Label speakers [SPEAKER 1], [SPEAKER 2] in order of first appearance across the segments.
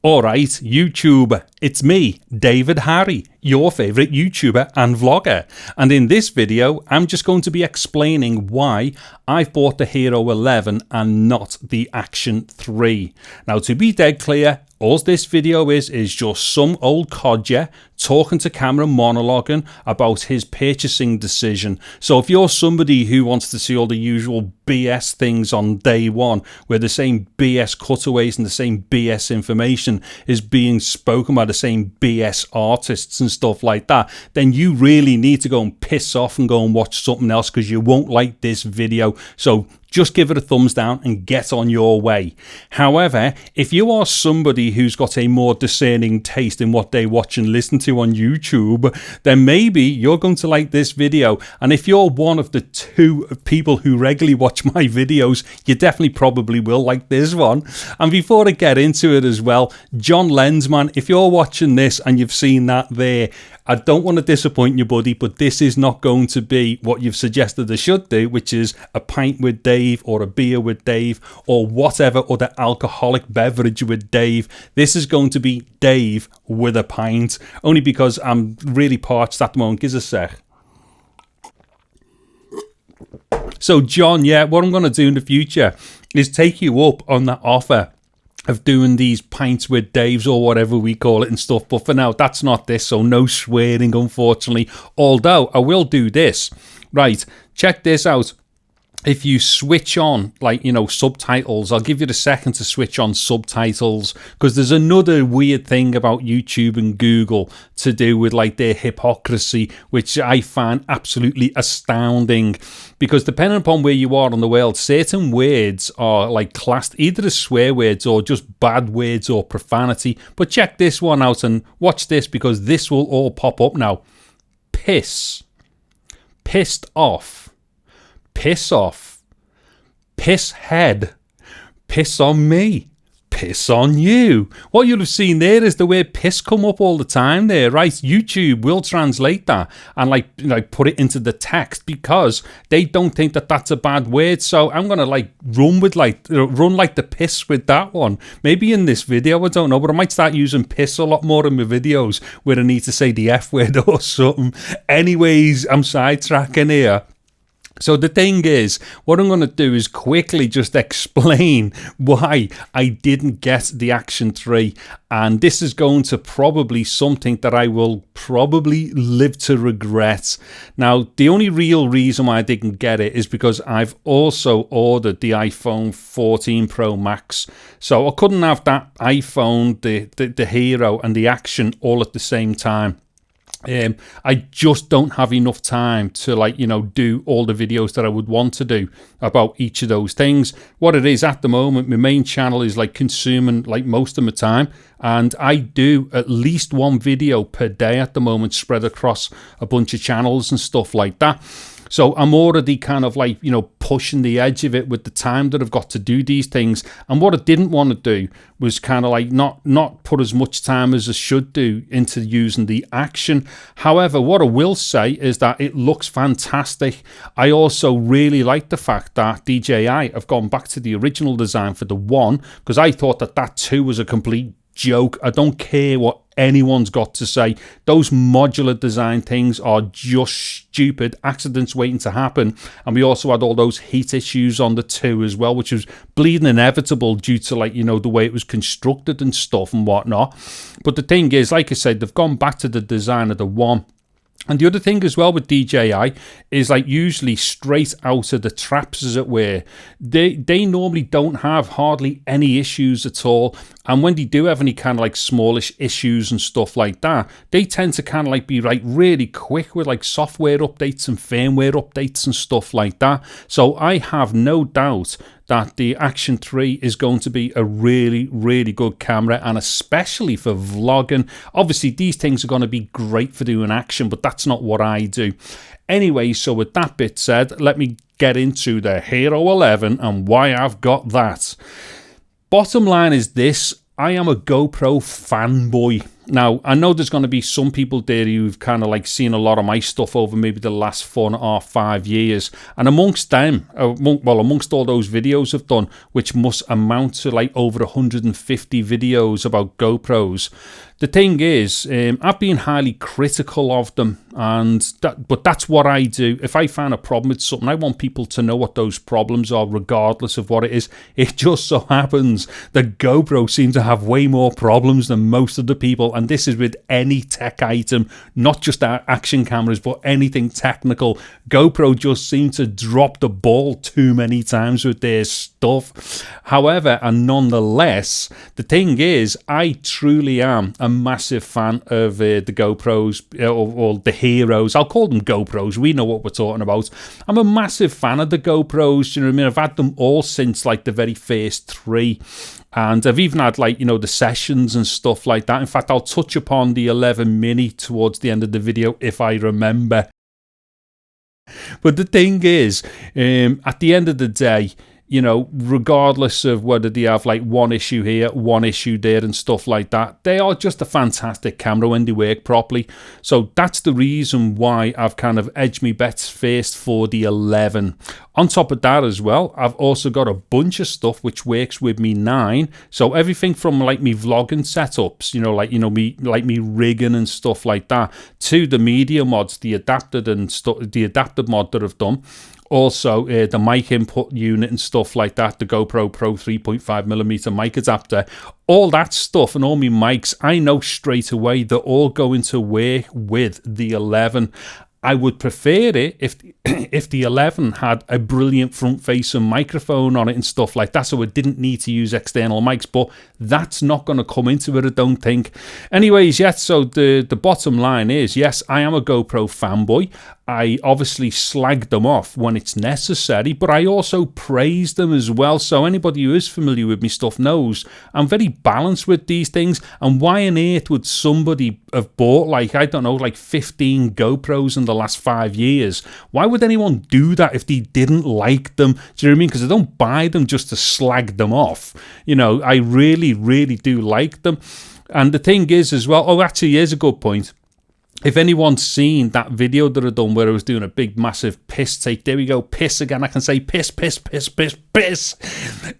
[SPEAKER 1] Alright, YouTube, it's me, David Harry, your favourite YouTuber and vlogger, and in this video I'm just going to be explaining why I've bought the Hero 11 and not the Action 3. Now, to be dead clear, all this video is just some old codger talking to camera, monologuing about his purchasing decision. So if you're somebody who wants to see all the usual BS things on day one, where the same BS cutaways and the same BS information is being spoken by the same BS artists and stuff like that, then you really need to go and piss off and go and watch something else, because you won't like this video. So just give it a thumbs down and get on your way. However, if you are somebody who's got a more discerning taste in what they watch and listen to on YouTube, then maybe you're going to like this video. And if you're one of the 2 people who regularly watch my videos, you definitely probably will like this one. And before I get into it as well, John Lensman, if you're watching this and you've seen that there, I don't want to disappoint you, buddy, but this is not going to be what you've suggested I should do, which is a pint with Dave or a beer with Dave or whatever other alcoholic beverage with Dave. This is going to be Dave with a pint, only because I'm really parched at the moment. Give us a sec. So, John, yeah, what I'm going to do in the future is take you up on that offer of doing these pints with Daves or whatever we call it and stuff. But for now, that's not this, so no swearing, unfortunately. Although, I will do this. Right, check this out. If you switch on, like, you know, subtitles, I'll give you the second to switch on subtitles, because there's another weird thing about YouTube and Google to do with, like, their hypocrisy, which I find absolutely astounding, because depending upon where you are in the world, certain words are, like, classed either as swear words or just bad words or profanity. But check this one out and watch this, because this will all pop up now. Piss. Pissed off. Piss off, piss head, piss on me, piss on you. What you'll have seen there is the word piss come up all the time there, right? YouTube will translate that and like put it into the text, because they don't think that that's a bad word. So I'm gonna run like the piss with that one. Maybe in this video, I don't know, but I might start using piss a lot more in my videos where I need to say the F word or something. Anyways, I'm sidetracking here. So the thing is, what I'm going to do is quickly just explain why I didn't get the Action 3. And this is going to probably something that I will probably live to regret. Now, the only real reason why I didn't get it is because I've also ordered the iPhone 14 Pro Max. So I couldn't have that iPhone, the Hero and the Action all at the same time. I just don't have enough time to do all the videos that I would want to do about each of those things. What it is at the moment, my main channel is consuming most of my time, and I do at least 1 video per day at the moment, spread across a bunch of channels and stuff like that. So I'm already kind of pushing the edge of it with the time that I've got to do these things. And what I didn't want to do was kind of not put as much time as I should do into using the Action. However, what I will say is that it looks fantastic. I also really like the fact that DJI have gone back to the original design for the 1, because I thought that 2 was a complete joke. I don't care what anyone's got to say. Those modular design things are just stupid, accidents waiting to happen. And we also had all those heat issues on the 2 as well, which was bleeding inevitable due to the way it was constructed and stuff and whatnot. But the thing is, like I said, they've gone back to the design of the 1. And the other thing as well with DJI is usually straight out of the traps, as it were, they normally don't have hardly any issues at all. And when they do have any kind of smallish issues and stuff like that, they tend to kind of be really quick with software updates and firmware updates and stuff like that. So I have no doubt that the Action 3 is going to be a really, really good camera, and especially for vlogging. Obviously, these things are going to be great for doing action, but that's not what I do. Anyway, so with that bit said, let me get into the Hero 11 and why I've got that. Bottom line is this: I am a GoPro fanboy. Now, I know there's going to be some people there who've kind of like seen a lot of my stuff over maybe the last 4.5, 5 years. And amongst them, amongst all those videos I've done, which must amount to like over 150 videos about GoPros, the thing is, I've been highly critical of them, but that's what I do. If I find a problem with something, I want people to know what those problems are, regardless of what it is. It just so happens that GoPro seem to have way more problems than most of the people, and this is with any tech item, not just our action cameras, but anything technical. GoPro just seem to drop the ball too many times with their stuff. However, and nonetheless, the thing is, I truly am a massive fan of the GoPros, or the Heroes. I'll call them GoPros. We know what we're talking about. I'm a massive fan of the GoPros. You know what I mean? I've had them all since like the very first 3. And I've even had like, you know, the sessions and stuff like that. In fact, I'll touch upon the 11 mini towards the end of the video if I remember. But the thing is, at the end of the day, you know, regardless of whether they have like one issue here, one issue there and stuff like that, they are just a fantastic camera when they work properly. So that's the reason why I've kind of edged me bets first for the 11. On top of that as well, I've also got a bunch of stuff which works with me 9. So everything from like me vlogging setups, me rigging and stuff like that, to the media mods, the adapted mod that I've done. Also, the mic input unit and stuff like that, the GoPro Pro 3.5mm mic adapter, all that stuff and all my mics, I know straight away they're all going to work with the 11. I would prefer it if the 11 had a brilliant front-facing microphone on it and stuff like that, so it didn't need to use external mics, but that's not going to come into it, I don't think. Anyways, yes, so the bottom line is, yes, I am a GoPro fanboy. I obviously slag them off when it's necessary, but I also praise them as well. So anybody who is familiar with me stuff knows I'm very balanced with these things. And why on earth would somebody have bought like, I don't know, like 15 GoPros in the last 5 years? Why would anyone do that if they didn't like them? Do you know what I mean? Because I don't buy them just to slag them off. You know, I really, really do like them. And the thing is as well, actually, here's a good point. If anyone's seen that video that I done where I was doing a big massive piss take, there we go, piss again, I can say piss, piss, piss, piss, piss.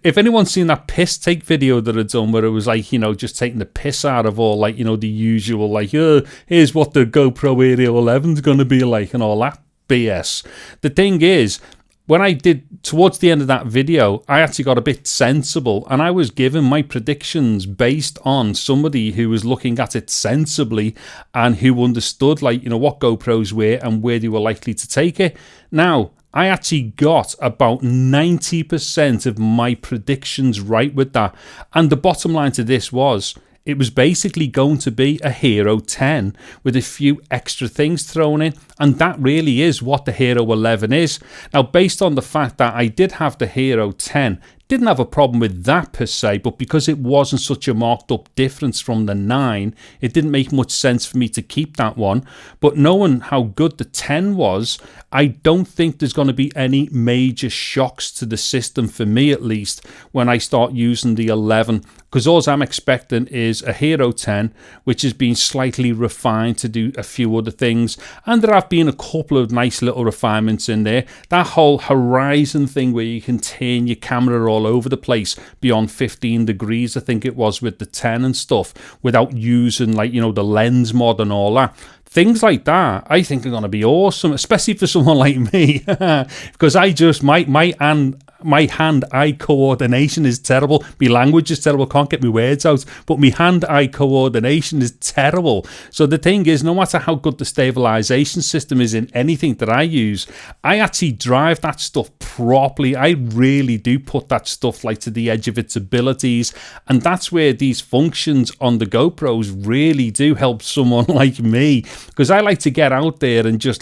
[SPEAKER 1] If anyone's seen that piss take video that I done where it was like, you know, just taking the piss out of all, like, you know, the usual, like, here's what the GoPro Hero 11's going to be like and all that BS. The thing is, when I did, towards the end of that video, I actually got a bit sensible and I was given my predictions based on somebody who was looking at it sensibly and who understood, like, you know, what GoPros were and where they were likely to take it. Now, I actually got about 90% of my predictions right with that. And the bottom line to this was, it was basically going to be a Hero 10 with a few extra things thrown in, and that really is what the Hero 11 is. Now, based on the fact that I did have the Hero 10, didn't have a problem with that per se, but because it wasn't such a marked up difference from the 9, it didn't make much sense for me to keep that one. But knowing how good the 10 was, I don't think there's going to be any major shocks to the system, for me at least, when I start using the 11. Because all I'm expecting is a Hero 10, which has been slightly refined to do a few other things. And there have been a couple of nice little refinements in there. That whole horizon thing where you can turn your camera all over the place beyond 15 degrees, I think it was, with the 10 and stuff, without using, like, you know, the lens mod and all that. Things like that, I think, are going to be awesome, especially for someone like me, because I just, my hand-eye coordination is terrible. My language is terrible. Can't get my words out. But my hand-eye coordination is terrible. So the thing is, no matter how good the stabilization system is in anything that I use, I actually drive that stuff properly. I really do put that stuff like to the edge of its abilities. And that's where these functions on the GoPros really do help someone like me. because I like to get out there and just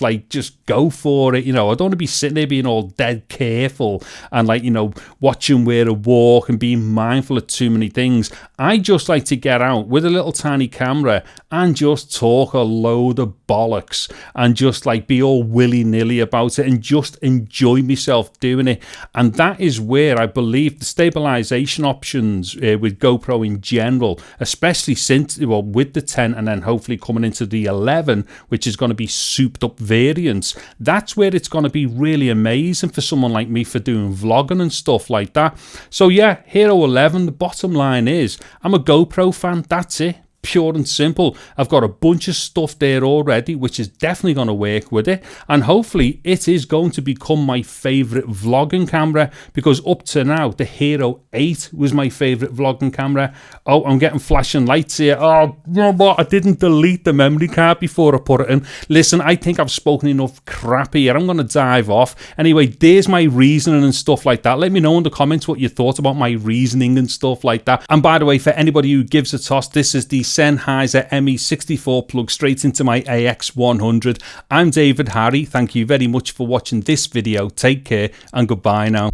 [SPEAKER 1] go for it. You know, I don't want to be sitting there being all dead careful and watching where to walk and being mindful of too many things. I just like to get out with a little tiny camera and just talk a load of bollocks and just be all willy-nilly about it and just enjoy myself doing it. And that is where I believe the stabilization options with GoPro in general, especially since with the 10 and then hopefully coming into the 11, which is going to be souped up variants, that's where it's going to be really amazing for someone like me for doing vlogging and stuff like that. So yeah, Hero 11, the bottom line is I'm a GoPro fan, that's it. Pure and simple. I've got a bunch of stuff there already, which is definitely going to work with it, and hopefully it is going to become my favorite vlogging camera, because up to now the Hero 8 was my favorite vlogging camera. Oh, I'm getting flashing lights here. Oh, you know what? I didn't delete the memory card before I put it in. Listen, I think I've spoken enough crap here. I'm going to dive off. Anyway, there's my reasoning and stuff like that. Let me know in the comments what you thought about my reasoning and stuff like that. And by the way, for anybody who gives a toss, this is the Sennheiser ME64 plug straight into my AX100. I'm David Harry. Thank you very much for watching this video. Take care and goodbye now.